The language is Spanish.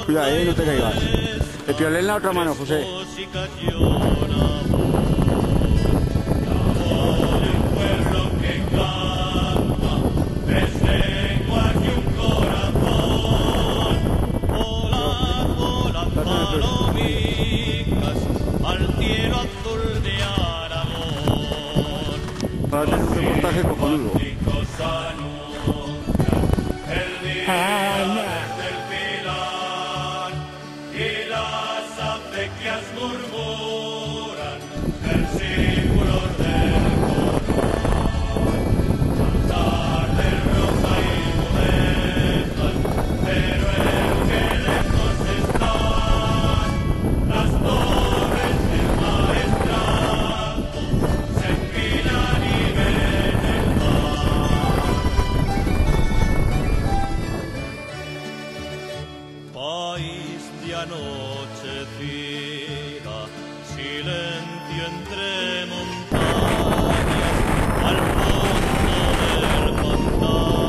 Cuidado, no te caigas. El piolín en la otra mano, José. Para tener un reportaje cojonudo. Murmuran versículos del Corán, cantar de rosa y muletas, pero el que lejos están las torres del maestrazgo se enfilan y ven el mar. País de anochecida, silencio entre montañas, al fondo del pantano.